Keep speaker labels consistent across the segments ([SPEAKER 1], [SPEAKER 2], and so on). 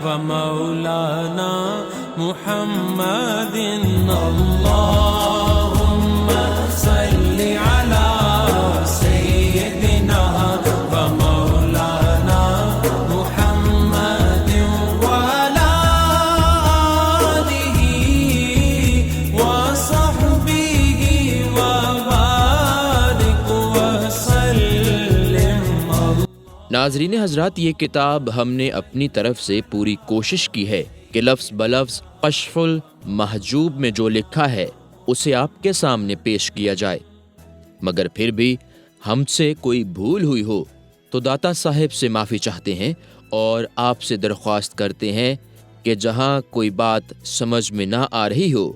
[SPEAKER 1] ومولانا محمد اللهم صل على سيدنا ومولانا محمد وعلى آله وصحبه وبارك وسلم.
[SPEAKER 2] ناظرین حضرات، یہ کتاب ہم نے اپنی طرف سے پوری کوشش کی ہے کہ لفظ بلفظ کشف المحجوب میں جو لکھا ہے اسے آپ کے سامنے پیش کیا جائے، مگر پھر بھی ہم سے کوئی بھول ہوئی ہو تو داتا صاحب سے معافی چاہتے ہیں اور آپ سے درخواست کرتے ہیں کہ جہاں کوئی بات سمجھ میں نہ آ رہی ہو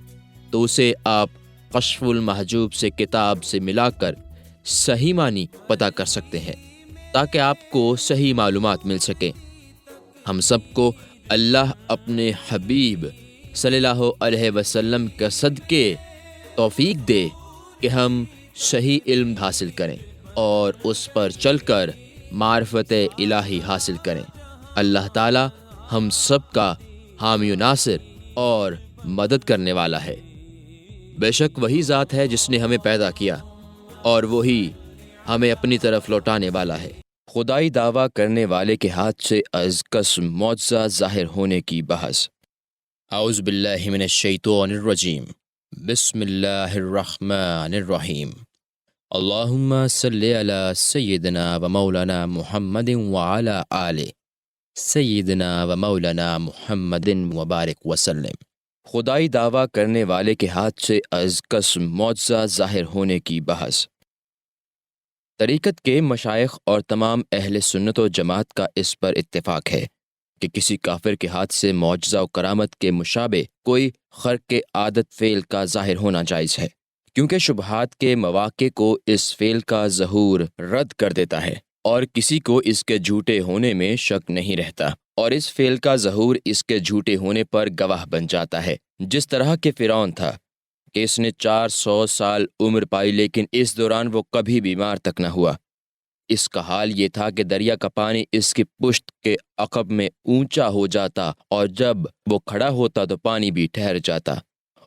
[SPEAKER 2] تو اسے آپ کشف المحجوب سے کتاب سے ملا کر صحیح معنی پتہ کر سکتے ہیں تاکہ آپ کو صحیح معلومات مل سکیں. ہم سب کو اللہ اپنے حبیب صلی اللہ علیہ وسلم کا صدقے توفیق دے کہ ہم صحیح علم حاصل کریں اور اس پر چل کر معرفت الہی حاصل کریں. اللہ تعالی ہم سب کا حامی و ناصر اور مدد کرنے والا ہے. بے شک وہی ذات ہے جس نے ہمیں پیدا کیا اور وہی ہمیں اپنی طرف لوٹانے والا ہے. خدائی دعویٰ کرنے والے کے ہاتھ سے از قسم معجزہ ظاہر ہونے کی بحث. اعوذ باللہ من الشیطان الرجیم. بسم اللہ الرحمن الرحیم. اللہم صلی علی سیدنا و مولانا محمد وعلی آل سیدنا و مولانا محمد وبارک وسلم. خدائی دعویٰ کرنے والے کے ہاتھ سے از قسم معجزہ ظاہر ہونے کی بحث. طریقت کے مشائخ اور تمام اہل سنت و جماعت کا اس پر اتفاق ہے کہ کسی کافر کے ہاتھ سے معجزہ و کرامت کے مشابہ کوئی خرق عادت فعل کا ظاہر ہونا جائز ہے، کیونکہ شبہات کے مواقع کو اس فعل کا ظہور رد کر دیتا ہے اور کسی کو اس کے جھوٹے ہونے میں شک نہیں رہتا، اور اس فعل کا ظہور اس کے جھوٹے ہونے پر گواہ بن جاتا ہے. جس طرح کہ فرعون تھا کہ اس نے 400 سال عمر پائی لیکن اس دوران وہ کبھی بیمار تک نہ ہوا. اس کا حال یہ تھا کہ دریا کا پانی اس کی پشت کے عقب میں اونچا ہو جاتا اور جب وہ کھڑا ہوتا تو پانی بھی ٹھہر جاتا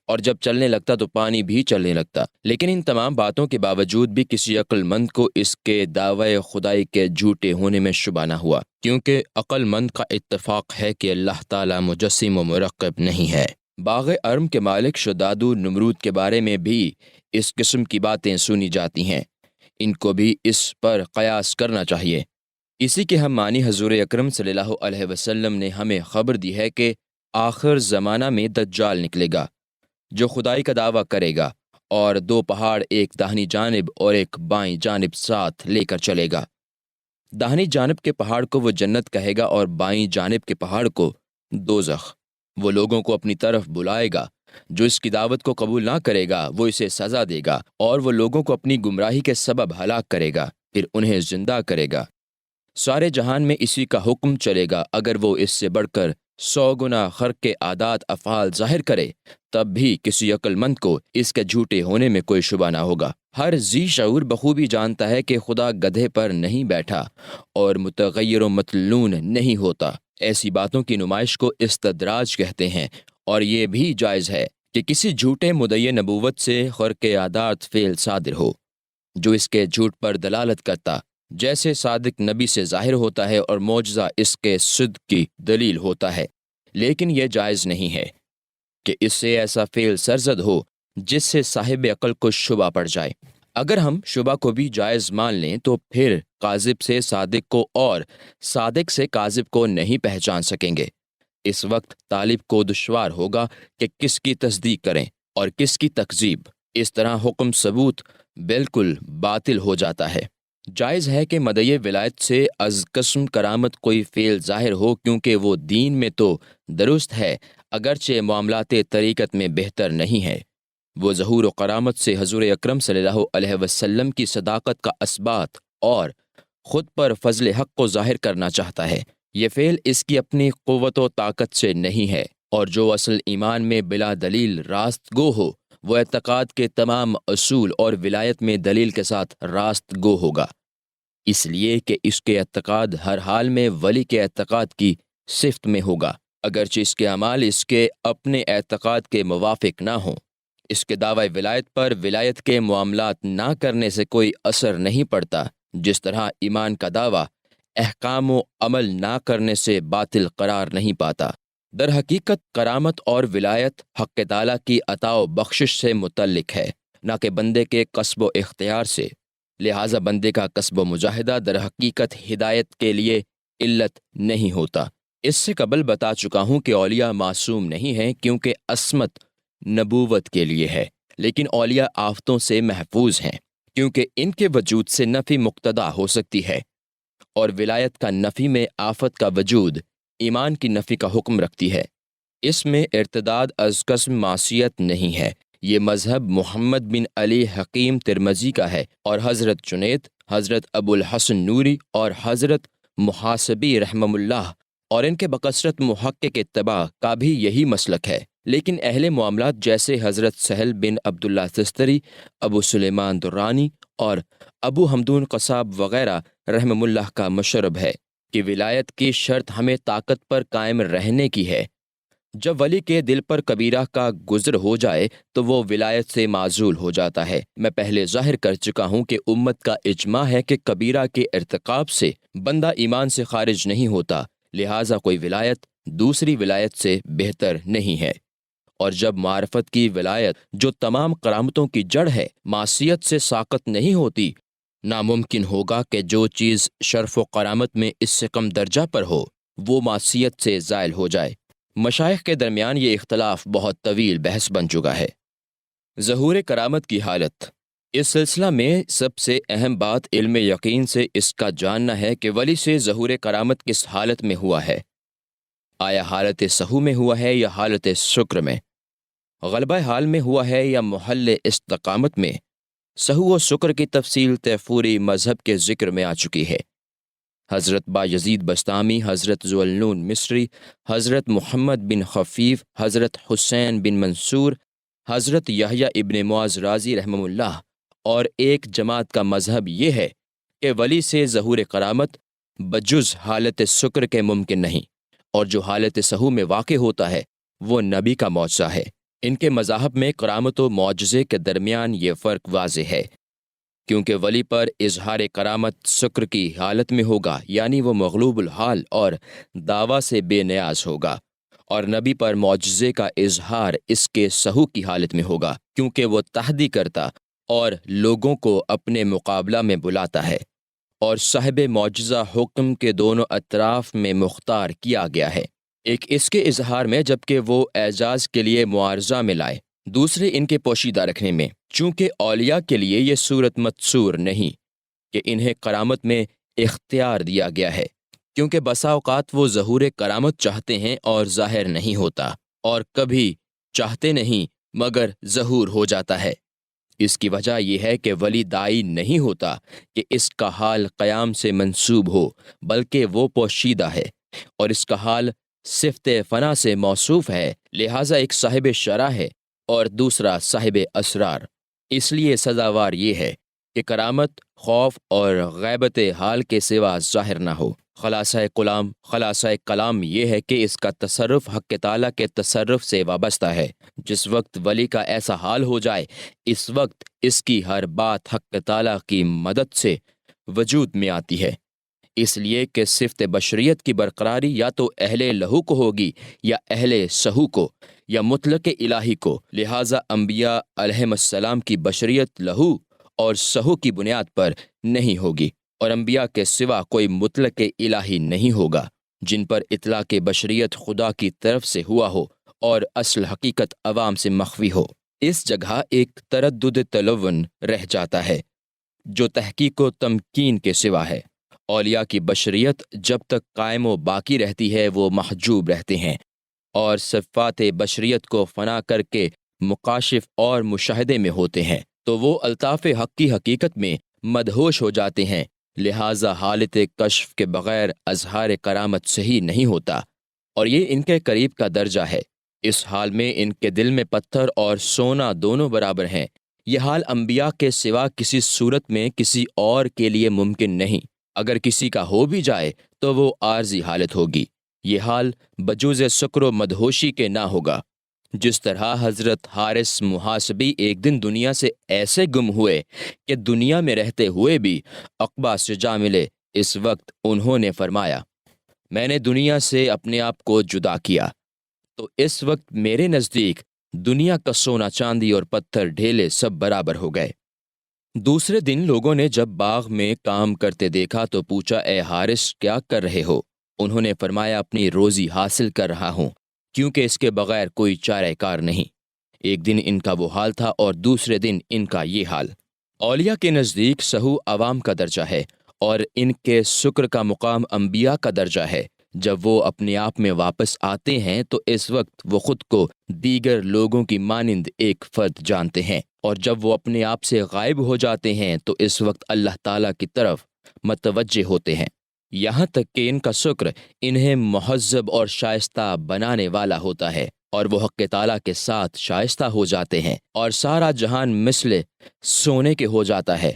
[SPEAKER 2] اور جب چلنے لگتا تو پانی بھی چلنے لگتا. لیکن ان تمام باتوں کے باوجود بھی کسی عقل مند کو اس کے دعوی خدائی کے جھوٹے ہونے میں شبہ نہ ہوا، کیونکہ عقل مند کا اتفاق ہے کہ اللہ تعالیٰ مجسم و مرکب نہیں ہے. باغ ارم کے مالک شدادو نمرود کے بارے میں بھی اس قسم کی باتیں سنی جاتی ہیں. ان کو بھی اس پر قیاس کرنا چاہیے. اسی کے ہم معنی حضور اکرم صلی اللہ علیہ وسلم نے ہمیں خبر دی ہے کہ آخر زمانہ میں دجال نکلے گا جو خدائی کا دعویٰ کرے گا اور 2 پہاڑ ایک داہنی جانب اور ایک بائیں جانب ساتھ لے کر چلے گا. داہنی جانب کے پہاڑ کو وہ جنت کہے گا اور بائیں جانب کے پہاڑ کو دوزخ. وہ لوگوں کو اپنی طرف بلائے گا، جو اس کی دعوت کو قبول نہ کرے گا وہ اسے سزا دے گا، اور وہ لوگوں کو اپنی گمراہی کے سبب ہلاک کرے گا، پھر انہیں زندہ کرے گا. سارے جہان میں اسی کا حکم چلے گا. اگر وہ اس سے بڑھ کر 100 گنا خرق عادات افعال ظاہر کرے تب بھی کسی عقل مند کو اس کے جھوٹے ہونے میں کوئی شبہ نہ ہوگا. ہر ذی شعور بخوبی جانتا ہے کہ خدا گدھے پر نہیں بیٹھا اور متغیر و متلون نہیں ہوتا. ایسی باتوں کی نمائش کو استدراج کہتے ہیں، اور یہ بھی جائز ہے کہ کسی جھوٹے مدعی نبوت سے خرق عادات فعل صادر ہو جو اس کے جھوٹ پر دلالت کرتا، جیسے صادق نبی سے ظاہر ہوتا ہے اور معجزہ اس کے صدق کی دلیل ہوتا ہے. لیکن یہ جائز نہیں ہے کہ اس سے ایسا فعل سرزد ہو جس سے صاحب عقل کو شبہ پڑ جائے. اگر ہم شبہ کو بھی جائز مان لیں تو پھر کاذب سے صادق کو اور صادق سے کاذب کو نہیں پہچان سکیں گے. اس وقت طالب کو دشوار ہوگا کہ کس کی تصدیق کریں اور کس کی تکذیب. اس طرح حکم ثبوت بالکل باطل ہو جاتا ہے. جائز ہے کہ مدعی ولایت سے از قسم کرامت کوئی فعل ظاہر ہو، کیونکہ وہ دین میں تو درست ہے اگرچہ معاملات طریقت میں بہتر نہیں ہے. وہ ظہور و کرامت سے حضور اکرم صلی اللہ علیہ وسلم کی صداقت کا اثبات اور خود پر فضل حق کو ظاہر کرنا چاہتا ہے. یہ فعل اس کی اپنی قوت و طاقت سے نہیں ہے، اور جو اصل ایمان میں بلا دلیل راست گو ہو وہ اعتقاد کے تمام اصول اور ولایت میں دلیل کے ساتھ راست گو ہوگا، اس لیے کہ اس کے اعتقاد ہر حال میں ولی کے اعتقاد کی صفت میں ہوگا. اگرچہ اس کے اعمال اس کے اپنے اعتقاد کے موافق نہ ہوں۔ اس کے دعوی ولایت پر ولایت کے معاملات نہ کرنے سے کوئی اثر نہیں پڑتا، جس طرح ایمان کا دعویٰ احکام و عمل نہ کرنے سے باطل قرار نہیں پاتا۔ در حقیقت کرامت اور ولایت حق تعالیٰ کی عطا و بخشش سے متعلق ہے، نہ کہ بندے کے قصب و اختیار سے۔ لہٰذا بندے کا قصب و مجاہدہ در حقیقت ہدایت کے لیے علت نہیں ہوتا۔ اس سے قبل بتا چکا ہوں کہ اولیاء معصوم نہیں ہیں، کیونکہ عصمت نبوت کے لیے ہے، لیکن اولیاء آفتوں سے محفوظ ہیں، کیونکہ ان کے وجود سے نفی مقتضا ہو سکتی ہے، اور ولایت کا نفی میں آفت کا وجود ایمان کی نفی کا حکم رکھتی ہے۔ اس میں ارتداد از قسم معصیت نہیں ہے۔ یہ مذہب محمد بن علی حکیم ترمذی کا ہے، اور حضرت جنید، حضرت ابو الحسن نوری اور حضرت محاسبی رحمہ اللہ اور ان کے بکثرت محقق اتباع کا بھی یہی مسلک ہے۔ لیکن اہل معاملات جیسے حضرت سہل بن عبداللہ تستری، ابو سلیمان درانی اور ابو حمدون قصاب وغیرہ رحمہ اللہ کا مشرب ہے کہ ولایت کی شرط ہمیں طاقت پر قائم رہنے کی ہے۔ جب ولی کے دل پر کبیرہ کا گزر ہو جائے تو وہ ولایت سے معزول ہو جاتا ہے۔ میں پہلے ظاہر کر چکا ہوں کہ امت کا اجماع ہے کہ کبیرہ کے ارتکاب سے بندہ ایمان سے خارج نہیں ہوتا، لہٰذا کوئی ولایت دوسری ولایت سے بہتر نہیں ہے۔ اور جب معرفت کی ولایت، جو تمام کرامتوں کی جڑ ہے، معصیت سے ساقط نہیں ہوتی، ناممکن ہوگا کہ جو چیز شرف و کرامت میں اس سے کم درجہ پر ہو وہ معصیت سے زائل ہو جائے۔ مشائخ کے درمیان یہ اختلاف بہت طویل بحث بن چکا ہے۔ ظہور کرامت کی حالت۔ اس سلسلہ میں سب سے اہم بات علم یقین سے اس کا جاننا ہے کہ ولی سے ظہور کرامت کس حالت میں ہوا ہے۔ آیا حالت سہو میں ہوا ہے یا حالت شکر میں؟ غلبہ حال میں ہوا ہے یا محل استقامت میں؟ سہو و شکر کی تفصیل تیفوری مذہب کے ذکر میں آ چکی ہے۔ حضرت بایزید بستامی، حضرت ذوالنون مصری، حضرت محمد بن خفیف، حضرت حسین بن منصور، حضرت یحییٰ ابن معاذ رازی رحمہ اللہ اور ایک جماعت کا مذہب یہ ہے کہ ولی سے ظہور کرامت بجز حالت شکر کے ممکن نہیں، اور جو حالت سہو میں واقع ہوتا ہے وہ نبی کا معجزہ ہے۔ ان کے مذاہب میں کرامت و معجزے کے درمیان یہ فرق واضح ہے، کیونکہ ولی پر اظہار کرامت شکر کی حالت میں ہوگا، یعنی وہ مغلوب الحال اور دعویٰ سے بے نیاز ہوگا، اور نبی پر معجزے کا اظہار اس کے سہو کی حالت میں ہوگا، کیونکہ وہ تحدی کرتا اور لوگوں کو اپنے مقابلہ میں بلاتا ہے، اور صاحب معجزہ حکم کے دونوں اطراف میں مختار کیا گیا ہے، ایک اس کے اظہار میں جبکہ وہ اعجاز کے لیے معارضہ میں لائے، دوسرے ان کے پوشیدہ رکھنے میں۔ چونکہ اولیاء کے لیے یہ صورت متصور نہیں کہ انہیں کرامت میں اختیار دیا گیا ہے، کیونکہ بسا اوقات وہ ظہور کرامت چاہتے ہیں اور ظاہر نہیں ہوتا، اور کبھی چاہتے نہیں مگر ظہور ہو جاتا ہے۔ اس کی وجہ یہ ہے کہ ولی داعی نہیں ہوتا کہ اس کا حال قیام سے منسوب ہو، بلکہ وہ پوشیدہ ہے، اور اس کا حال صفت فنا سے موصوف ہے، لہٰذا ایک صاحب شرع ہے اور دوسرا صاحب اسرار۔ اس لیے سزاوار یہ ہے کہ کرامت خوف اور غیبت حال کے سوا ظاہر نہ ہو۔ خلاصہ کلام یہ ہے کہ اس کا تصرف حق تعالیٰ کے تصرف سے وابستہ ہے۔ جس وقت ولی کا ایسا حال ہو جائے، اس وقت اس کی ہر بات حق تعالیٰ کی مدد سے وجود میں آتی ہے، اس لیے کہ صفت بشریت کی برقراری یا تو اہل لہو کو ہوگی یا اہل سہو کو یا مطلق الہی کو، لہٰذا انبیاء علیہم السلام کی بشریت لہو اور سہو کی بنیاد پر نہیں ہوگی، اور انبیاء کے سوا کوئی مطلق الہی نہیں ہوگا جن پر اطلاق بشریت خدا کی طرف سے ہوا ہو اور اصل حقیقت عوام سے مخفی ہو۔ اس جگہ ایک تردد تلون رہ جاتا ہے جو تحقیق و تمکین کے سوا ہے۔ اولیاء کی بشریت جب تک قائم و باقی رہتی ہے وہ محجوب رہتے ہیں، اور صفات بشریت کو فنا کر کے مکاشف اور مشاہدے میں ہوتے ہیں تو وہ الطاف حق کی حقیقت میں مدہوش ہو جاتے ہیں، لہٰذا حالت کشف کے بغیر اظہار کرامت صحیح نہیں ہوتا، اور یہ ان کے قریب کا درجہ ہے۔ اس حال میں ان کے دل میں پتھر اور سونا دونوں برابر ہیں۔ یہ حال انبیاء کے سوا کسی صورت میں کسی اور کے لیے ممکن نہیں، اگر کسی کا ہو بھی جائے تو وہ عارضی حالت ہوگی، یہ حال بجوز سکر و مدہوشی کے نہ ہوگا۔ جس طرح حضرت حارث محاسبی ایک دن دنیا سے ایسے گم ہوئے کہ دنیا میں رہتے ہوئے بھی عقبہ سے جا ملے، اس وقت انہوں نے فرمایا، میں نے دنیا سے اپنے آپ کو جدا کیا تو اس وقت میرے نزدیک دنیا کا سونا چاندی اور پتھر ڈھیلے سب برابر ہو گئے۔ دوسرے دن لوگوں نے جب باغ میں کام کرتے دیکھا تو پوچھا، اے حارث کیا کر رہے ہو؟ انہوں نے فرمایا، اپنی روزی حاصل کر رہا ہوں، کیونکہ اس کے بغیر کوئی چارہ کار نہیں۔ ایک دن ان کا وہ حال تھا اور دوسرے دن ان کا یہ حال۔ اولیاء کے نزدیک سہو عوام کا درجہ ہے اور ان کے شکر کا مقام انبیاء کا درجہ ہے۔ جب وہ اپنے آپ میں واپس آتے ہیں تو اس وقت وہ خود کو دیگر لوگوں کی مانند ایک فرد جانتے ہیں، اور جب وہ اپنے آپ سے غائب ہو جاتے ہیں تو اس وقت اللہ تعالیٰ کی طرف متوجہ ہوتے ہیں، یہاں تک کہ ان کا شکر انہیں مہذب اور شائستہ بنانے والا ہوتا ہے، اور وہ حق تعالیٰ کے ساتھ شائستہ ہو جاتے ہیں اور سارا جہان مثل سونے کے ہو جاتا ہے۔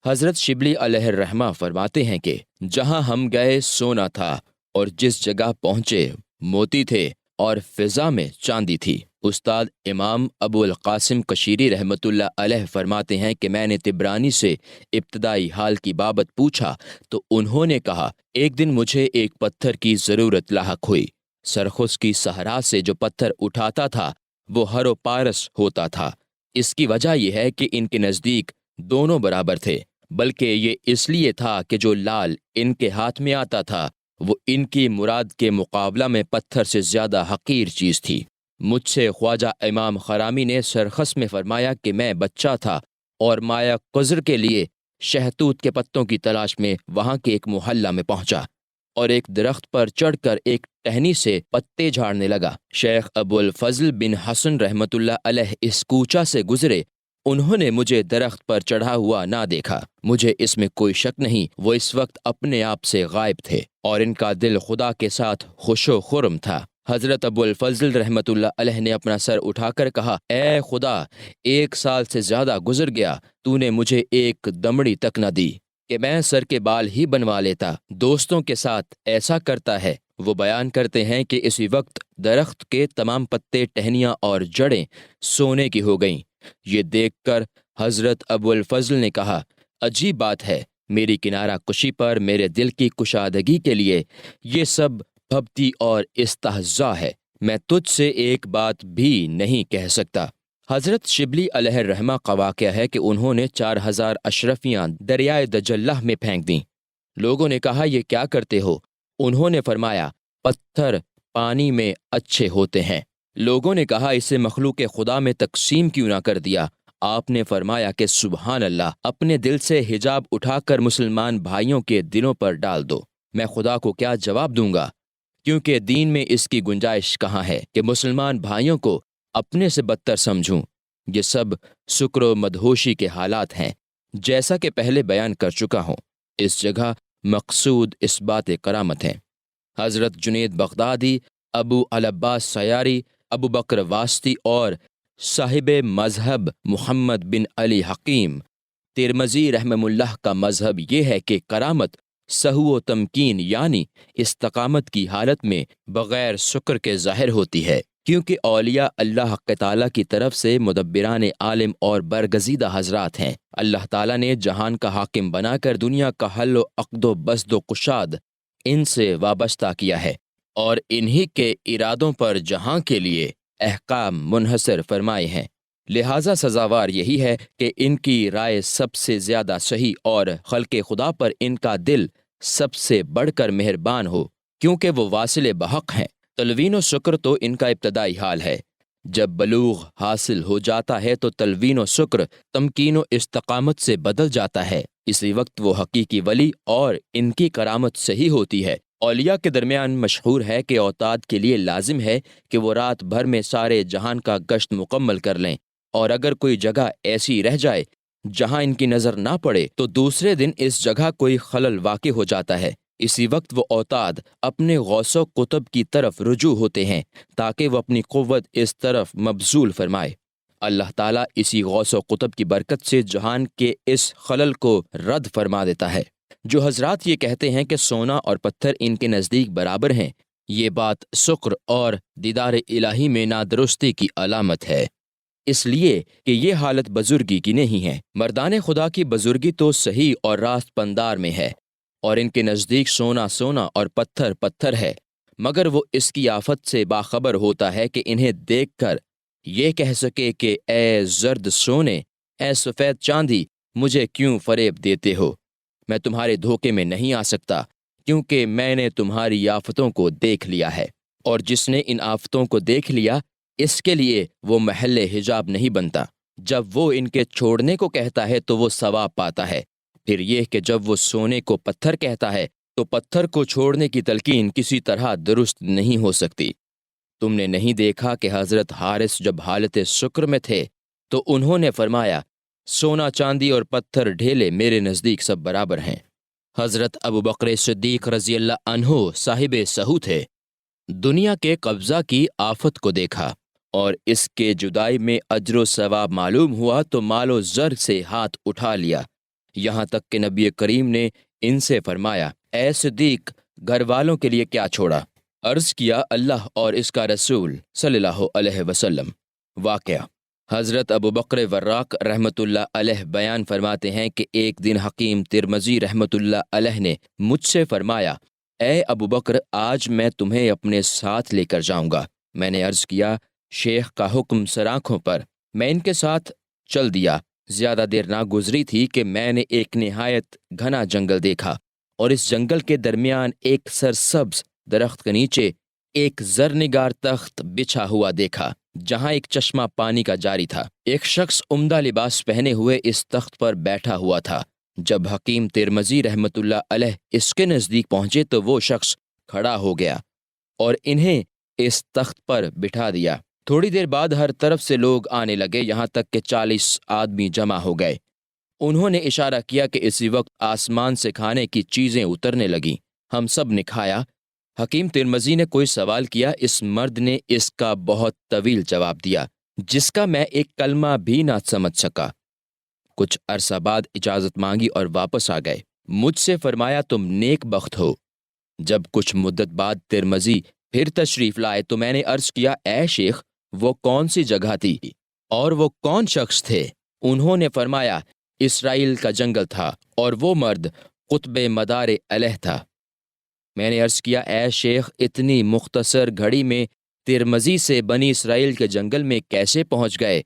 [SPEAKER 2] حضرت شبلی علیہ الرحمہ فرماتے ہیں کہ جہاں ہم گئے سونا تھا اور جس جگہ پہنچے موتی تھے اور فضا میں چاندی تھی۔ استاد امام ابو القاسم کشیری رحمۃ اللہ علیہ فرماتے ہیں کہ میں نے طبرانی سے ابتدائی حال کی بابت پوچھا تو انہوں نے کہا، ایک دن مجھے ایک پتھر کی ضرورت لاحق ہوئی۔ سرخس کی صحرا سے جو پتھر اٹھاتا تھا وہ ہر و پارس ہوتا تھا۔ اس کی وجہ یہ ہے کہ ان کے نزدیک دونوں برابر تھے، بلکہ یہ اس لیے تھا کہ جو لال ان کے ہاتھ میں آتا تھا وہ ان کی مراد کے مقابلہ میں پتھر سے زیادہ حقیر چیز تھی۔ مجھ سے خواجہ امام خرامی نے سرخس میں فرمایا کہ میں بچہ تھا اور مایا قزر کے لیے شہتوت کے پتوں کی تلاش میں وہاں کے ایک محلہ میں پہنچا اور ایک درخت پر چڑھ کر ایک ٹہنی سے پتے جھاڑنے لگا۔ شیخ ابو الفضل بن حسن رحمۃ اللہ علیہ اس کوچہ سے گزرے، انہوں نے مجھے درخت پر چڑھا ہوا نہ دیکھا۔ مجھے اس میں کوئی شک نہیں وہ اس وقت اپنے آپ سے غائب تھے اور ان کا دل خدا کے ساتھ خوش و خرم تھا۔ حضرت ابو الفضل رحمۃ اللہ علیہ نے اپنا سر اٹھا کر کہا، اے خدا، 1 سال سے زیادہ گزر گیا، تو نے مجھے ایک دمڑی تک نہ دی کہ میں سر کے بال ہی بنوا لیتا۔ دوستوں کے ساتھ ایسا کرتا ہے۔ وہ بیان کرتے ہیں کہ اسی وقت درخت کے تمام پتے، ٹہنیاں اور جڑیں سونے کی ہو گئیں۔ یہ دیکھ کر حضرت ابو الفضل نے کہا، عجیب بات ہے، میری کنارہ کشی پر میرے دل کی کشادگی کے لیے یہ سب بھپتی اور استہزاء ہے۔ میں تجھ سے ایک بات بھی نہیں کہہ سکتا۔ حضرت شبلی علیہ الرحمہ کا واقعہ ہے کہ انہوں نے 4000 اشرفیاں دریائے دجلہ میں پھینک دیں۔ لوگوں نے کہا، یہ کیا کرتے ہو؟ انہوں نے فرمایا، پتھر پانی میں اچھے ہوتے ہیں۔ لوگوں نے کہا، اسے مخلوق خدا میں تقسیم کیوں نہ کر دیا؟ آپ نے فرمایا کہ سبحان اللہ، اپنے دل سے حجاب اٹھا کر مسلمان بھائیوں کے دلوں پر ڈال دو۔ میں خدا کو کیا جواب دوں گا، کیونکہ دین میں اس کی گنجائش کہاں ہے کہ مسلمان بھائیوں کو اپنے سے بدتر سمجھوں۔ یہ سب شکر و مدہوشی کے حالات ہیں، جیسا کہ پہلے بیان کر چکا ہوں۔ اس جگہ مقصود اس بات کرامت ہے۔ حضرت جنید بغدادی، ابو العباس سیاری، ابو بکر واسطی اور صاحب مذہب محمد بن علی حکیم ترمذی رحمہ اللہ کا مذہب یہ ہے کہ کرامت سہو و تمکین یعنی استقامت کی حالت میں بغیر شکر کے ظاہر ہوتی ہے، کیونکہ اولیاء اللہ حق تعالیٰ کی طرف سے مدبران عالم اور برگزیدہ حضرات ہیں۔ اللہ تعالیٰ نے جہان کا حاکم بنا کر دنیا کا حل و عقد و بسط و کشاد ان سے وابستہ کیا ہے، اور انہی کے ارادوں پر جہاں کے لیے احکام منحصر فرمائے ہیں۔ لہٰذا سزاوار یہی ہے کہ ان کی رائے سب سے زیادہ صحیح اور خلق خدا پر ان کا دل سب سے بڑھ کر مہربان ہو، کیونکہ وہ واصل بحق ہیں۔ تلوین و شکر تو ان کا ابتدائی حال ہے۔ جب بلوغ حاصل ہو جاتا ہے تو تلوین و شکر تمکین و استقامت سے بدل جاتا ہے۔ اسی وقت وہ حقیقی ولی اور ان کی کرامت صحیح ہوتی ہے۔ اولیاء کے درمیان مشہور ہے کہ اوتاد کے لیے لازم ہے کہ وہ رات بھر میں سارے جہان کا گشت مکمل کر لیں، اور اگر کوئی جگہ ایسی رہ جائے جہاں ان کی نظر نہ پڑے تو دوسرے دن اس جگہ کوئی خلل واقع ہو جاتا ہے۔ اسی وقت وہ اوتاد اپنے غوث و قطب کی طرف رجوع ہوتے ہیں تاکہ وہ اپنی قوت اس طرف مبذول فرمائے۔ اللہ تعالیٰ اسی غوث و قطب کی برکت سے جہان کے اس خلل کو رد فرما دیتا ہے۔ جو حضرات یہ کہتے ہیں کہ سونا اور پتھر ان کے نزدیک برابر ہیں، یہ بات سکر اور دیدار الہی میں نادرستی کی علامت ہے، اس لیے کہ یہ حالت بزرگی کی نہیں ہے۔ مردان خدا کی بزرگی تو صحیح اور راست پندار میں ہے، اور ان کے نزدیک سونا سونا اور پتھر پتھر ہے، مگر وہ اس کی آفت سے باخبر ہوتا ہے کہ انہیں دیکھ کر یہ کہہ سکے کہ اے زرد سونے، اے سفید چاندی، مجھے کیوں فریب دیتے ہو؟ میں تمہارے دھوکے میں نہیں آ سکتا، کیونکہ میں نے تمہاری آفتوں کو دیکھ لیا ہے، اور جس نے ان آفتوں کو دیکھ لیا اس کے لیے وہ محل حجاب نہیں بنتا۔ جب وہ ان کے چھوڑنے کو کہتا ہے تو وہ ثواب پاتا ہے، پھر یہ کہ جب وہ سونے کو پتھر کہتا ہے تو پتھر کو چھوڑنے کی تلقین کسی طرح درست نہیں ہو سکتی۔ تم نے نہیں دیکھا کہ حضرت حارث جب حالت سکر میں تھے تو انہوں نے فرمایا، سونا چاندی اور پتھر ڈھیلے میرے نزدیک سب برابر ہیں۔ حضرت ابوبکر صدیق رضی اللہ عنہ صاحب سہو تھے۔ دنیا کے قبضہ کی آفت کو دیکھا اور اس کے جدائی میں اجر و ثواب معلوم ہوا تو مال و زر سے ہاتھ اٹھا لیا، یہاں تک کہ نبی کریم نے ان سے فرمایا، اے صدیق، گھر والوں کے لیے کیا چھوڑا؟ عرض کیا، اللہ اور اس کا رسول صلی اللہ علیہ وسلم۔ واقعہ: حضرت ابوبکر وراق رحمۃ اللہ علیہ بیان فرماتے ہیں کہ ایک دن حکیم ترمذی رحمۃ اللہ علیہ نے مجھ سے فرمایا، اے ابوبکر، آج میں تمہیں اپنے ساتھ لے کر جاؤں گا۔ میں نے عرض کیا، شیخ کا حکم سر آنکھوں پر۔ میں ان کے ساتھ چل دیا۔ زیادہ دیر نہ گزری تھی کہ میں نے ایک نہایت گھنا جنگل دیکھا، اور اس جنگل کے درمیان ایک سرسبز درخت کے نیچے ایک زرنگار تخت بچھا ہوا دیکھا، جہاں ایک چشمہ پانی کا جاری تھا۔ ایک شخص عمدہ لباس پہنے ہوئے اس تخت پر بیٹھا ہوا تھا۔ جب حکیم ترمذی رحمۃ اللہ علیہ اس کے نزدیک پہنچے تو وہ شخص کھڑا ہو گیا اور انہیں اس تخت پر بٹھا دیا۔ تھوڑی دیر بعد ہر طرف سے لوگ آنے لگے، یہاں تک کہ 40 آدمی جمع ہو گئے۔ انہوں نے اشارہ کیا کہ اسی وقت آسمان سے کھانے کی چیزیں اترنے لگیں۔ ہم سب نے کھایا۔ حکیم ترمذی نے کوئی سوال کیا، اس مرد نے اس کا بہت طویل جواب دیا، جس کا میں ایک کلمہ بھی نہ سمجھ سکا۔ کچھ عرصہ بعد اجازت مانگی اور واپس آ گئے۔ مجھ سے فرمایا، تم نیک بخت ہو۔ جب کچھ مدت بعد ترمذی پھر تشریف لائے تو میں نے عرض کیا، اے شیخ، وہ کون سی جگہ تھی اور وہ کون شخص تھے؟ انہوں نے فرمایا، اسرائیل کا جنگل تھا اور وہ مرد قطب مدار الہ تھا۔ میں نے عرض کیا، اے شیخ، اتنی مختصر گھڑی میں ترمذی سے بنی اسرائیل کے جنگل میں کیسے پہنچ گئے؟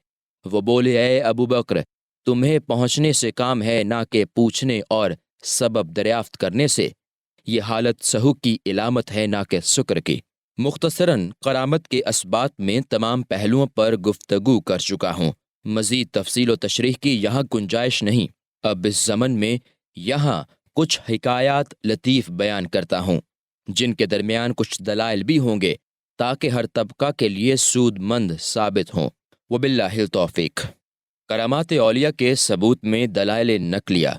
[SPEAKER 2] وہ بولے، اے ابوبکر، تمہیں پہنچنے سے کام ہے، نہ کہ پوچھنے اور سبب دریافت کرنے سے۔ یہ حالت سہو کی علامت ہے، نہ کہ سکر کی۔ مختصراً کرامت کے اسبات میں تمام پہلوؤں پر گفتگو کر چکا ہوں، مزید تفصیل و تشریح کی یہاں گنجائش نہیں۔ اب اس ضمن میں یہاں کچھ حکایات لطیف بیان کرتا ہوں، جن کے درمیان کچھ دلائل بھی ہوں گے تاکہ ہر طبقہ کے لیے سود مند ثابت ہوں۔ وباللہ التوفیق۔ کرامات اولیاء کے ثبوت میں دلائل نقلیہ۔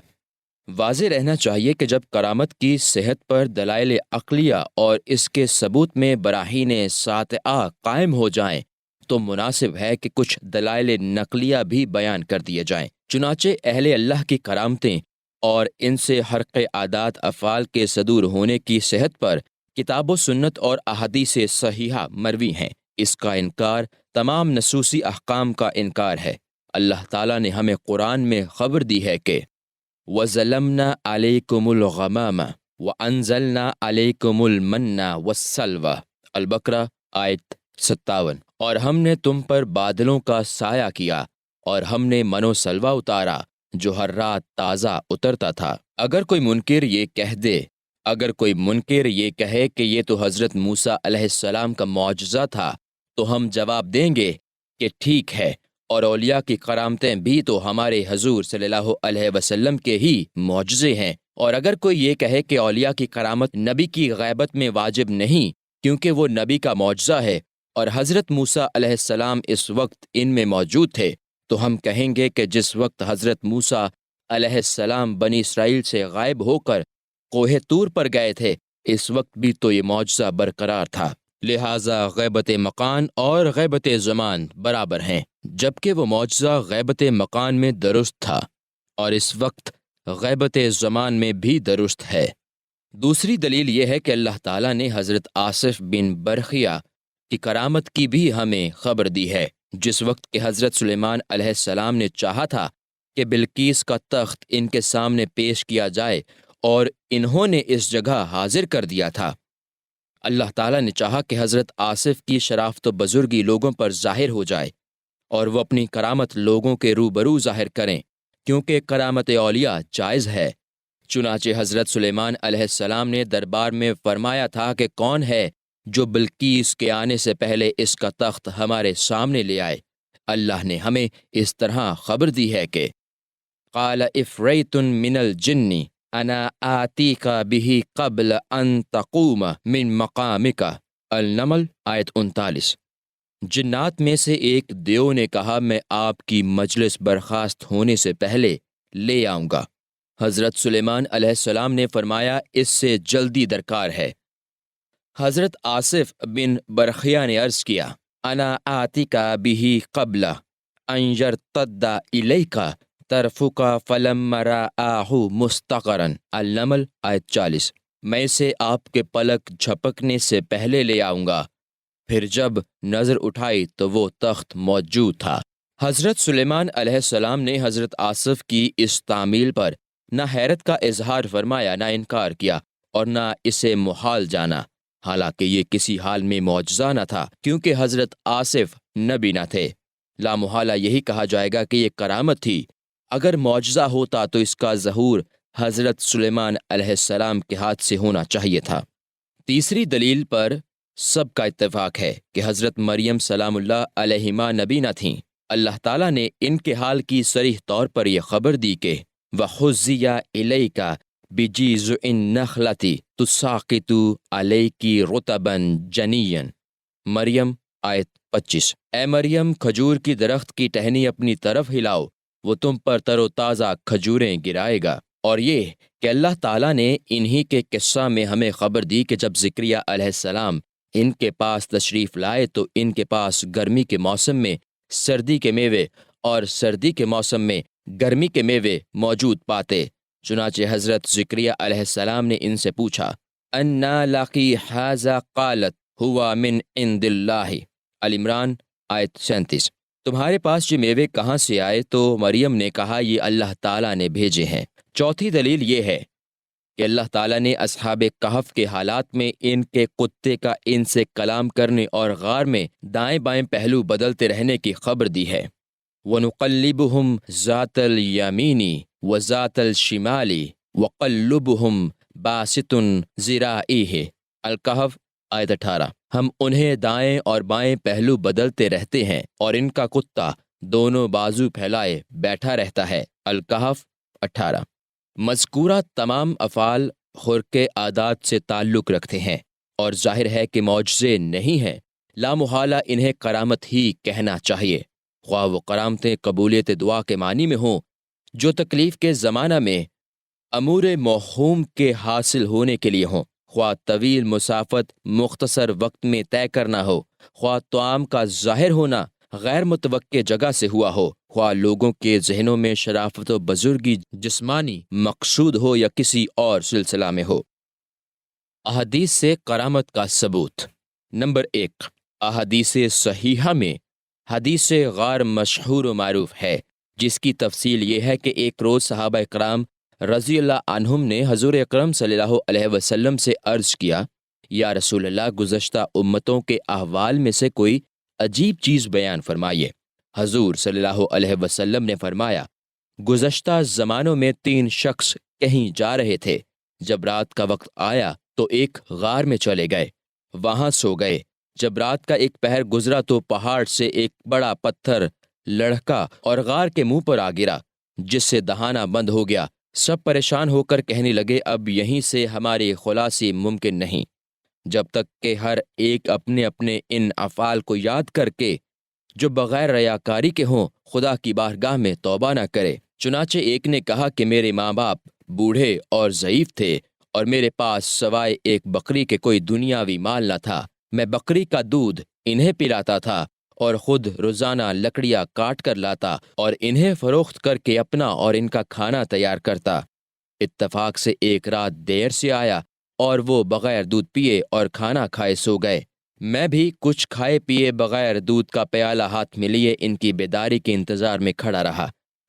[SPEAKER 2] واضح رہنا چاہیے کہ جب کرامت کی صحت پر دلائل عقلیہ اور اس کے ثبوت میں براہین ساطعہ قائم ہو جائیں تو مناسب ہے کہ کچھ دلائل نقلیہ بھی بیان کر دیے جائیں۔ چنانچہ اہل اللہ کی کرامتیں اور ان سے حرق عادات افعال کے صدور ہونے کی صحت پر کتاب و سنت اور احادیث صحیحہ مروی ہیں۔ اس کا انکار تمام نصوصی احکام کا انکار ہے۔ اللہ تعالیٰ نے ہمیں قرآن میں خبر دی ہے کہ وَظَلَمْنَا عَلَيْكُمُ الْغَمَامَ وَأَنزَلْنَا عَلَيْكُمُ الْمَنَّ وَالسَّلْوَىٰ۔ البقرہ آیت 57۔ اور ہم نے تم پر بادلوں کا سایہ کیا اور ہم نے من و سلوہ اتارا جو ہر رات تازہ اترتا تھا۔ اگر کوئی منکر یہ کہے کہ یہ تو حضرت موسیٰ علیہ السلام کا معجزہ تھا تو ہم جواب دیں گے کہ ٹھیک ہے، اور اولیاء کی کرامتیں بھی تو ہمارے حضور صلی اللہ علیہ وسلم کے ہی معجزے ہیں۔ اور اگر کوئی یہ کہے کہ اولیاء کی کرامت نبی کی غیبت میں واجب نہیں کیونکہ وہ نبی کا معجزہ ہے اور حضرت موسیٰ علیہ السلام اس وقت ان میں موجود تھے، تو ہم کہیں گے کہ جس وقت حضرت موسیٰ علیہ السلام بنی اسرائیل سے غائب ہو کر کوہ طور پر گئے تھے، اس وقت بھی تو یہ معجزہ برقرار تھا۔ لہٰذا غیبت مکان اور غیبت زمان برابر ہیں، جبکہ وہ معجزہ غیبت مکان میں درست تھا اور اس وقت غیبت زمان میں بھی درست ہے۔ دوسری دلیل یہ ہے کہ اللہ تعالیٰ نے حضرت آصف بن برخیہ کی کرامت کی بھی ہمیں خبر دی ہے۔ جس وقت کہ حضرت سلیمان علیہ السلام نے چاہا تھا کہ بلقیس کا تخت ان کے سامنے پیش کیا جائے اور انہوں نے اس جگہ حاضر کر دیا تھا، اللہ تعالیٰ نے چاہا کہ حضرت آصف کی شرافت و بزرگی لوگوں پر ظاہر ہو جائے اور وہ اپنی کرامت لوگوں کے روبرو ظاہر کریں، کیونکہ کرامت اولیاء جائز ہے۔ چنانچہ حضرت سلیمان علیہ السلام نے دربار میں فرمایا تھا کہ کون ہے جو بلقیس کے آنے سے پہلے اس کا تخت ہمارے سامنے لے آئے۔ اللہ نے ہمیں اس طرح خبر دی ہے کہ قال افریت من الجن انا آتیک بہ قبل ان تقوم من مقامک، النمل آیت 39۔ جنات میں سے ایک دیو نے کہا میں آپ کی مجلس برخاست ہونے سے پہلے لے آؤں گا۔ حضرت سلیمان علیہ السلام نے فرمایا اس سے جلدی درکار ہے۔ حضرت آصف بن برخیہ نے عرض کیا انا آتیک بہ قبل ان یرتد الیک طرفک فلما رآہ مستقرا، النمل آیت 40۔ میں اسے آپ کے پلک جھپکنے سے پہلے لے آؤں گا، پھر جب نظر اٹھائی تو وہ تخت موجود تھا۔ حضرت سلیمان علیہ السلام نے حضرت آصف کی اس تعمیل پر نہ حیرت کا اظہار فرمایا، نہ انکار کیا اور نہ اسے محال جانا، حالانکہ یہ کسی حال میں معجزہ نہ تھا، کیونکہ حضرت آصف نبی نہ تھے۔ لا محالہ یہی کہا جائے گا کہ یہ کرامت تھی۔ اگر معجزہ ہوتا تو اس کا ظہور حضرت سلیمان علیہ السلام کے ہاتھ سے ہونا چاہیے تھا۔ تیسری دلیل پر سب کا اتفاق ہے کہ حضرت مریم سلام اللہ علیہما نبی نہ تھیں۔ اللہ تعالیٰ نے ان کے حال کی صریح طور پر یہ خبر دی کہ وَحُزِّيَ إِلَيْكَ بِجِذْعِ النَّخْلَةِ تُسَاقِطُ عَلَيْكِ رُطَبًا جَنِيًّا، مریم آیت 25۔ اے مریم، کھجور کی درخت کی ٹہنی اپنی طرف ہلاؤ، وہ تم پر تر و تازہ کھجوریں گرائے گا۔ اور یہ کہ اللہ تعالیٰ نے انہی کے قصہ میں ہمیں خبر دی کہ جب زکریا علیہ السلام ان کے پاس تشریف لائے تو ان کے پاس گرمی کے موسم میں سردی کے میوے اور سردی کے موسم میں گرمی کے میوے موجود پاتے۔ چنانچہ حضرت زکریا علیہ السلام نے ان سے پوچھا انا لقی ھذا قالت ہوا من عند اللہ، العمران آیت 37۔ تمہارے پاس یہ میوے کہاں سے آئے؟ تو مریم نے کہا یہ اللہ تعالیٰ نے بھیجے ہیں۔ چوتھی دلیل یہ ہے کہ اللہ تعالیٰ نے اصحاب کہف کے حالات میں ان کے کتے کا ان سے کلام کرنے اور غار میں دائیں بائیں پہلو بدلتے رہنے کی خبر دی ہے۔ وَنُقَلِّبُهُمْ ذَاتَ الْيَمِينِ وَذَاتَ الشِّمَالِ وَقَلُّبُهُمْ بَاسِطٌ ذِرَائِهِ، الکہف آیت 18۔ ہم انہیں دائیں اور بائیں پہلو بدلتے رہتے ہیں اور ان کا کتا دونوں بازو پھیلائے بیٹھا رہتا ہے، الکہف 18۔ مذکورہ تمام افعال خرق عادات سے تعلق رکھتے ہیں اور ظاہر ہے کہ معجزے نہیں ہیں، لا محالہ انہیں کرامت ہی کہنا چاہیے، خواہ وہ کرامتیں قبولیت دعا کے معنی میں ہوں جو تکلیف کے زمانہ میں امور موہوم کے حاصل ہونے کے لیے ہوں، خواہ طویل مسافت مختصر وقت میں طے کرنا ہو، خواہ طعام کا ظاہر ہونا غیر متوقع جگہ سے ہوا ہو، خواہ لوگوں کے ذہنوں میں شرافت و بزرگی جسمانی مقصود ہو یا کسی اور سلسلہ میں ہو۔ احادیث سے کرامت کا ثبوت۔ نمبر 1، احادیث صحیحہ میں حدیث غار مشہور و معروف ہے، جس کی تفصیل یہ ہے کہ ایک روز صحابہ اکرام رضی اللہ عنہم نے حضور اکرم صلی اللہ علیہ وسلم سے عرض کیا یا رسول اللہ، گزشتہ امتوں کے احوال میں سے کوئی عجیب چیز بیان فرمائیے۔ حضور صلی اللہ علیہ وسلم نے فرمایا گزشتہ زمانوں میں 3 شخص کہیں جا رہے تھے، جب رات کا وقت آیا تو ایک غار میں چلے گئے، وہاں سو گئے۔ جب رات کا ایک پہر گزرا تو پہاڑ سے ایک بڑا پتھر لڑھکا اور غار کے منہ پر آ گرا، جس سے دہانہ بند ہو گیا۔ سب پریشان ہو کر کہنے لگے اب یہیں سے ہماری خلاصی ممکن نہیں، جب تک کہ ہر ایک اپنے اپنے ان افعال کو یاد کر کے جو بغیر ریاکاری کے ہوں خدا کی بارگاہ میں توبہ نہ کرے۔ چنانچہ ایک نے کہا کہ میرے ماں باپ بوڑھے اور ضعیف تھے اور میرے پاس سوائے ایک بکری کے کوئی دنیاوی مال نہ تھا، میں بکری کا دودھ انہیں پلاتا تھا اور خود روزانہ لکڑیاں کاٹ کر لاتا اور انہیں فروخت کر کے اپنا اور ان کا کھانا تیار کرتا۔ اتفاق سے ایک رات دیر سے آیا اور وہ بغیر دودھ پیے اور کھانا کھائے سو گئے۔ میں بھی کچھ کھائے پیے بغیر دودھ کا پیالہ ہاتھ میں لیے ان کی بیداری کے انتظار میں کھڑا رہا،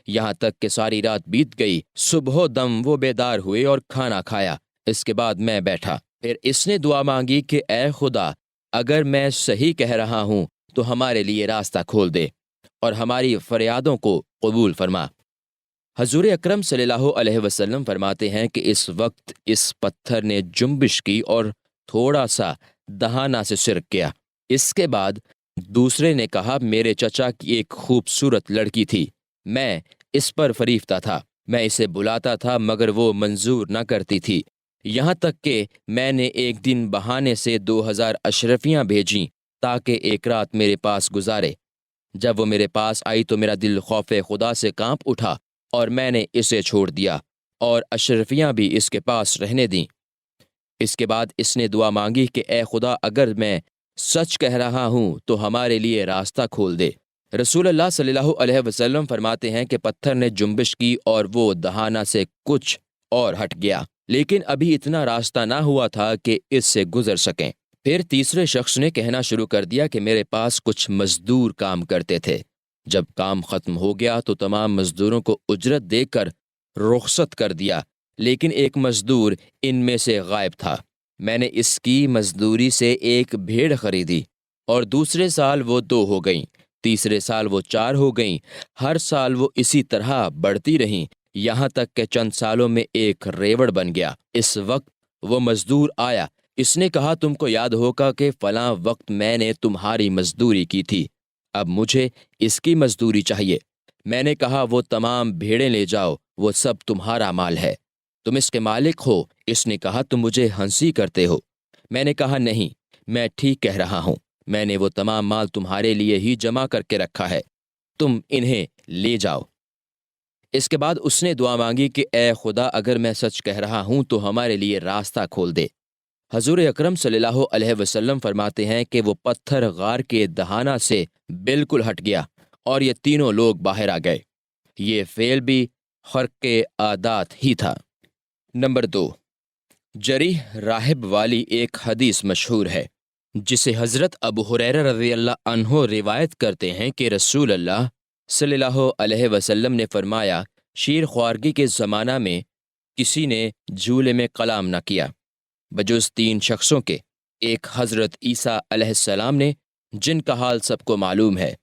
[SPEAKER 2] یہاں تک کہ ساری رات بیت گئی۔ صبح دم وہ بیدار ہوئے اور کھانا کھایا۔ اس کے بعد میں بیٹھا۔ پھر اس نے دعا مانگی کہ اے خدا، اگر میں صحیح کہہ رہا ہوں تو ہمارے لیے راستہ کھول دے اور ہماری فریادوں کو قبول فرما۔ حضور اکرم صلی اللہ علیہ وسلم فرماتے ہیں کہ اس وقت اس پتھر نے جنبش کی اور تھوڑا سا دہانہ سے سرک کیا۔ اس کے بعد دوسرے نے کہا، میرے چچا کی ایک خوبصورت لڑکی تھی، میں اس پر فریفتہ تھا، میں اسے بلاتا تھا مگر وہ منظور نہ کرتی تھی، یہاں تک کہ میں نے ایک دن بہانے سے 2000 اشرفیاں بھیجیں تاکہ ایک رات میرے پاس گزارے۔ جب وہ میرے پاس آئی تو میرا دل خوف خدا سے کانپ اٹھا اور میں نے اسے چھوڑ دیا اور اشرفیاں بھی اس کے پاس رہنے دیں۔ اس کے بعد اس نے دعا مانگی کہ اے خدا، اگر میں سچ کہہ رہا ہوں تو ہمارے لیے راستہ کھول دے۔ رسول اللہ صلی اللہ علیہ وسلم فرماتے ہیں کہ پتھر نے جنبش کی اور وہ دہانہ سے کچھ اور ہٹ گیا، لیکن ابھی اتنا راستہ نہ ہوا تھا کہ اس سے گزر سکیں۔ پھر تیسرے شخص نے کہنا شروع کر دیا کہ میرے پاس کچھ مزدور کام کرتے تھے، جب کام ختم ہو گیا تو تمام مزدوروں کو اجرت دے کر رخصت کر دیا، لیکن ایک مزدور ان میں سے غائب تھا۔ میں نے اس کی مزدوری سے ایک بھیڑ خریدی اور دوسرے سال وہ 2 ہو گئیں، تیسرے سال وہ 4 ہو گئیں، ہر سال وہ اسی طرح بڑھتی رہیں، یہاں تک کہ چند سالوں میں ایک ریوڑ بن گیا۔ اس وقت وہ مزدور آیا، اس نے کہا، تم کو یاد ہوگا کہ فلاں وقت میں نے تمہاری مزدوری کی تھی، اب مجھے اس کی مزدوری چاہیے۔ میں نے کہا، وہ تمام بھیڑیں لے جاؤ، وہ سب تمہارا مال ہے، تم اس کے مالک ہو۔ اس نے کہا، تم مجھے ہنسی کرتے ہو۔ میں نے کہا، نہیں، میں ٹھیک کہہ رہا ہوں، میں نے وہ تمام مال تمہارے لیے ہی جمع کر کے رکھا ہے، تم انہیں لے جاؤ۔ اس کے بعد اس نے دعا مانگی کہ اے خدا، اگر میں سچ کہہ رہا ہوں تو ہمارے لیے راستہ کھول دے۔ حضور اکرم صلی اللہ علیہ وسلم فرماتے ہیں کہ وہ پتھر غار کے دہانہ سے بالکل ہٹ گیا اور یہ تینوں لوگ باہر آ گئے۔ یہ فعل بھی خرق عادات ہی تھا۔ نمبر 2، جریح راہب والی ایک حدیث مشہور ہے جسے حضرت ابو ہریرہ رضی اللہ عنہ روایت کرتے ہیں کہ رسول اللہ صلی اللہ علیہ وسلم نے فرمایا، شیر خوارگی کے زمانہ میں کسی نے جھولے میں کلام نہ کیا بجز 3 شخصوں کے، ایک حضرت عیسیٰ علیہ السلام نے جن کا حال سب کو معلوم ہے،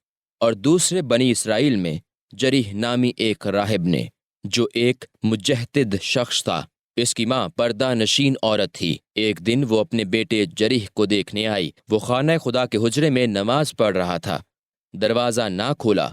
[SPEAKER 2] اور دوسرے بنی اسرائیل میں جریح نامی ایک راہب نے جو ایک مجتہد شخص تھا۔ اس کی ماں پردہ نشین عورت تھی۔ ایک دن وہ اپنے بیٹے جریح کو دیکھنے آئی، وہ خانہ خدا کے حجرے میں نماز پڑھ رہا تھا، دروازہ نہ کھولا۔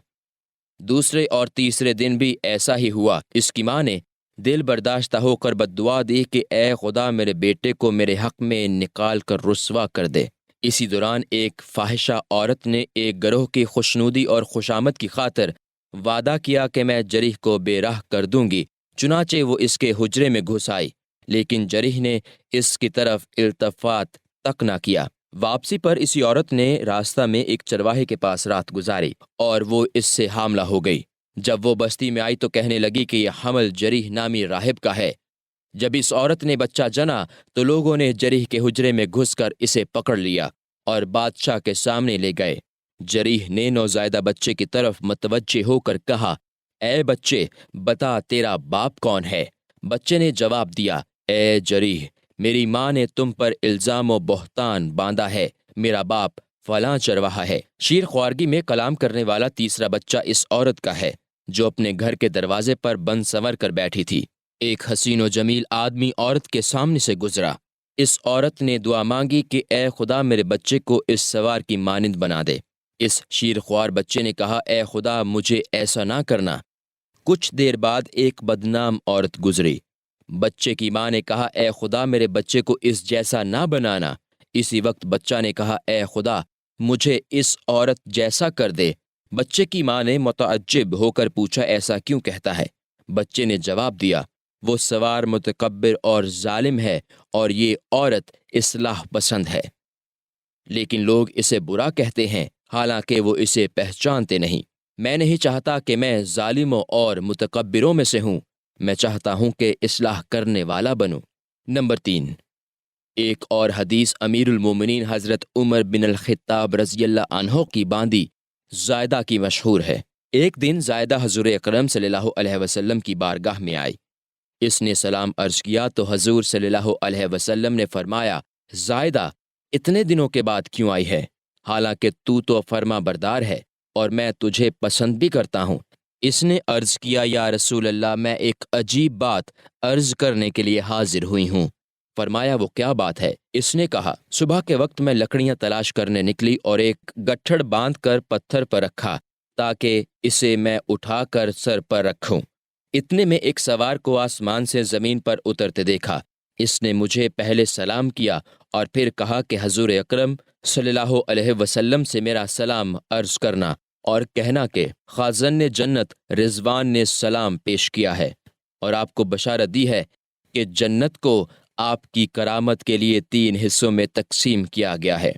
[SPEAKER 2] دوسرے اور تیسرے دن بھی ایسا ہی ہوا۔ اس کی ماں نے دل برداشتہ ہو کر بددعا دی کہ اے خدا، میرے بیٹے کو میرے حق میں نکال کر رسوا کر دے۔ اسی دوران ایک فاحشہ عورت نے ایک گروہ کی خوشنودی اور خوشامد کی خاطر وعدہ کیا کہ میں جریح کو بے راہ کر دوں گی، چنانچہ وہ اس کے حجرے میں گھس آئی، لیکن جریح نے اس کی طرف التفات تک نہ کیا۔ واپسی پر اسی عورت نے راستہ میں ایک چرواہے کے پاس رات گزاری اور وہ اس سے حاملہ ہو گئی۔ جب وہ بستی میں آئی تو کہنے لگی کہ یہ حمل جریح نامی راہب کا ہے۔ جب اس عورت نے بچہ جنا تو لوگوں نے جریح کے حجرے میں گھس کر اسے پکڑ لیا اور بادشاہ کے سامنے لے گئے۔ جریح نے نوزائیدہ بچے کی طرف متوجہ ہو کر کہا، اے بچے، بتا تیرا باپ کون ہے؟ بچے نے جواب دیا، اے جریح، میری ماں نے تم پر الزام و بہتان باندھا ہے، میرا باپ فلاں چرواہا ہے۔ شیر خوارگی میں کلام کرنے والا تیسرا بچہ اس عورت کا ہے جو اپنے گھر کے دروازے پر بند سنور کر بیٹھی تھی۔ ایک حسین و جمیل آدمی عورت کے سامنے سے گزرا۔ اس عورت نے دعا مانگی کہ اے خدا، میرے بچے کو اس سوار کی مانند بنا دے۔ اس شیر خوار بچے نے کہا، اے خدا، مجھے ایسا نہ کرنا۔ کچھ دیر بعد ایک بدنام عورت گزری۔ بچے کی ماں نے کہا، اے خدا، میرے بچے کو اس جیسا نہ بنانا۔ اسی وقت بچہ نے کہا، اے خدا، مجھے اس عورت جیسا کر دے۔ بچے کی ماں نے متعجب ہو کر پوچھا، ایسا کیوں کہتا ہے؟ بچے نے جواب دیا، وہ سوار متکبر اور ظالم ہے اور یہ عورت اصلاح پسند ہے، لیکن لوگ اسے برا کہتے ہیں حالانکہ وہ اسے پہچانتے نہیں۔ میں نہیں چاہتا کہ میں ظالموں اور متکبروں میں سے ہوں، میں چاہتا ہوں کہ اصلاح کرنے والا بنوں۔ نمبر 3، ایک اور حدیث امیر المومنین حضرت عمر بن الخطاب رضی اللہ عنہ کی باندی زائدہ کی مشہور ہے۔ ایک دن زائدہ حضور اکرم صلی اللہ علیہ وسلم کی بارگاہ میں آئی۔ اس نے سلام عرض کیا تو حضور صلی اللہ علیہ وسلم نے فرمایا، زائدہ اتنے دنوں کے بعد کیوں آئی ہے؟ حالانکہ تو فرما بردار ہے اور میں تجھے پسند بھی کرتا ہوں۔ اس نے عرض کیا، یا رسول اللہ، میں ایک عجیب بات عرض کرنے کے لیے حاضر ہوئی ہوں۔ فرمایا، وہ کیا بات ہے؟ اس نے کہا، صبح کے وقت میں لکڑیاں تلاش کرنے نکلی اور ایک گٹھڑ باندھ کر پتھر پر رکھا تاکہ اسے میں اٹھا کر سر پر رکھوں۔ اتنے میں ایک سوار کو آسمان سے زمین پر اترتے دیکھا۔ اس نے مجھے پہلے سلام کیا اور پھر کہا کہ حضور اکرم صلی اللہ علیہ وسلم سے میرا سلام عرض کرنا اور کہنا کہ خازن جنت رضوان نے سلام پیش کیا ہے اور آپ کو بشارت دی ہے کہ جنت کو آپ کی کرامت کے لیے 3 حصوں میں تقسیم کیا گیا ہے۔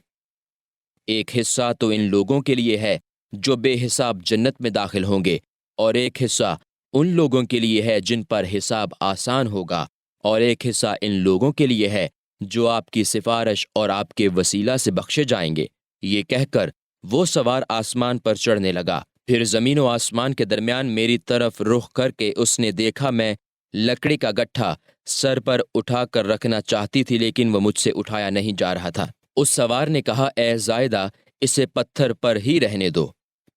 [SPEAKER 2] ایک حصہ تو ان لوگوں کے لیے ہے جو بے حساب جنت میں داخل ہوں گے، اور ایک حصہ ان لوگوں کے لیے ہے جن پر حساب آسان ہوگا، اور ایک حصہ ان لوگوں کے لیے ہے جو آپ کی سفارش اور آپ کے وسیلہ سے بخشے جائیں گے۔ یہ کہہ کر وہ سوار آسمان پر چڑھنے لگا۔ پھر زمین و آسمان کے درمیان میری طرف رخ کر کے اس نے دیکھا میں لکڑی کا گٹھا سر پر اٹھا کر رکھنا چاہتی تھی، لیکن وہ مجھ سے اٹھایا نہیں جا رہا تھا۔ اس سوار نے کہا، اے زائدہ، اسے پتھر پر ہی رہنے دو۔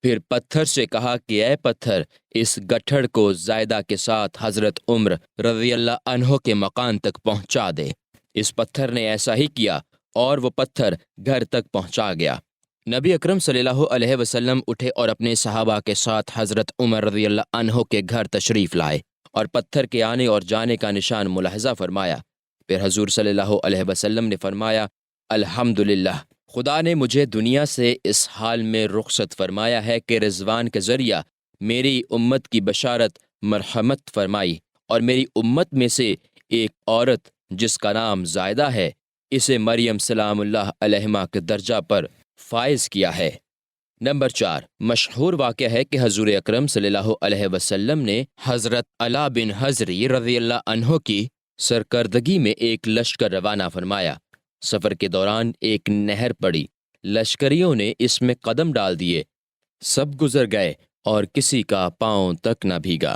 [SPEAKER 2] پھر پتھر سے کہا کہ اے پتھر، اس گٹھڑ کو زائدہ کے ساتھ حضرت عمر رضی اللہ عنہ کے مکان تک پہنچا دے۔ اس پتھر نے ایسا ہی کیا اور وہ پتھر گھر تک پہنچا گیا۔ نبی اکرم صلی اللہ علیہ وسلم اٹھے اور اپنے صحابہ کے ساتھ حضرت عمر رضی اللہ عنہ کے گھر تشریف لائے اور پتھر کے آنے اور جانے کا نشان ملاحظہ فرمایا۔ پھر حضور صلی اللہ علیہ وسلم نے فرمایا، الحمدللہ، خدا نے مجھے دنیا سے اس حال میں رخصت فرمایا ہے کہ رضوان کے ذریعہ میری امت کی بشارت مرحمت فرمائی، اور میری امت میں سے ایک عورت جس کا نام زائدہ ہے، اسے مریم سلام اللہ علیہما کے درجہ پر فائز کیا ہے۔ نمبر 4، مشہور واقعہ ہے کہ حضور اکرم صلی اللہ علیہ وسلم نے حضرت علا بن حضری رضی اللہ عنہ کی سرکردگی میں ایک لشکر روانہ فرمایا۔ سفر کے دوران ایک نہر پڑی، لشکریوں نے اس میں قدم ڈال دیے، سب گزر گئے اور کسی کا پاؤں تک نہ بھیگا۔